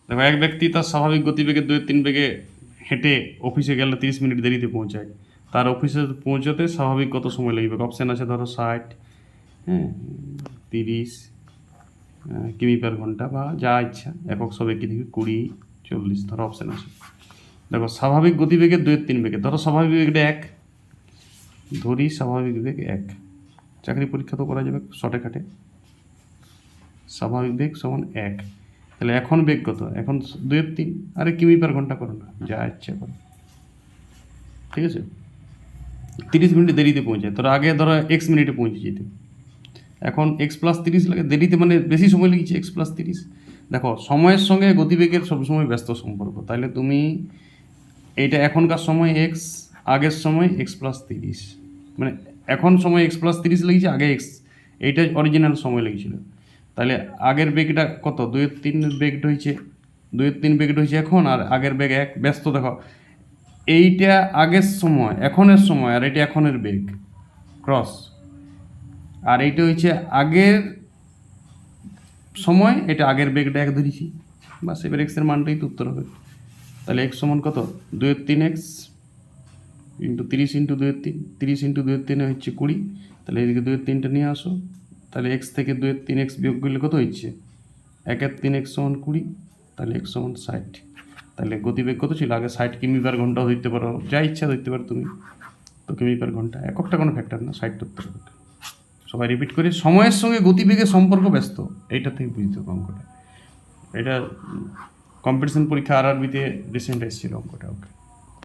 দেখো, এক ব্যক্তি তার স্বাভাবিক গতিবেগে 2-3 বেগে হেঁটে অফিসে গেলে 30 মিনিট দেরিতে পৌঁছায়। তার অফিসে পৌঁছতে স্বাভাবিক কত সময় লাগবে? অপশান আছে ধরো 60, হ্যাঁ, 30 কিমি পার ঘন্টা বা যা ইচ্ছা, একক সবেগে থেকে 20, 40, ধরো অপশান আছে। দেখো, স্বাভাবিক গতিবেগে 2-3 বেগে, ধরো স্বাভাবিক বেগটা 1, ধরি স্বাভাবিক বেগ 1। চাকরি পরীক্ষা তো করা যাবে শর্টে কাটে। স্বাভাবিক বেগ সমান 1, তাহলে এখন বেগ কত? এখন 2-3, আরে কিমি পার ঘন্টা করো না, যা ইচ্ছা করো, ঠিক আছে। 30 মিনিট দেরিতে পৌঁছায়, তোর আগে ধরো এক্স মিনিটে পৌঁছে যেতে, এখন x+30 লাগে দেরিতে, মানে বেশি সময় লেগেছে x+30। দেখো, সময়ের সঙ্গে গতিবেগের সবসময় ব্যস্ত সম্পর্ক, তাহলে তুমি এইটা এখনকার সময় এক্স, আগের সময় x+30, মানে এখন সময় x+30 লেগেছে, আগে এক্স, এইটা অরিজিনাল সময় লেগেছিল। তাহলে আগের বেগটা কত? 2-3 বেগটা হয়েছে, 2-3 বেগটা হয়েছে এখন, আর আগের বেগ 1, ব্যস্ত। দেখো, এইটা আগের সময়, এখনের সময়, আর এটা এখনের বেগ ক্রস, আর এইটা হচ্ছে আগের সময়, এটা আগের বেগটা 1 ধরেছি, বাস। এবার এক্সের মানটাই তো উত্তর হবে। তাহলে এক্স সমান কত? 2-3x ইন্টু 30 ইন্টু 2-3, 30 ইন্টু 2-3 হচ্ছে 20। তাহলে এদিকে 2-3টা নিয়ে আসো, তাহলে এক্স থেকে 2-3x বিয়োগ করলে কত হচ্ছে? 1-3x সমান 20, তাহলে এক্স সমান 60। তাহলে গতিবেগ কত ছিল আগে? 60 কিমি পার ঘন্টাও ধরতে পারো, যা ইচ্ছা ধরতে পারো তুমি, তো কিমি পার ঘন্টা এককটা কোনো ফ্যাক্টর না, 60 ধরতে পারো। সবাই রিপিট করে, সময়ের সঙ্গে গতিবেগের সম্পর্ক ব্যস্ত, এইটা থেকে বুঝতে হবে অঙ্কটা। এটা কম্পিটিশন পরীক্ষা আরআরবিতে রিসেন্ট এসেছিল অঙ্কটা। ওকে।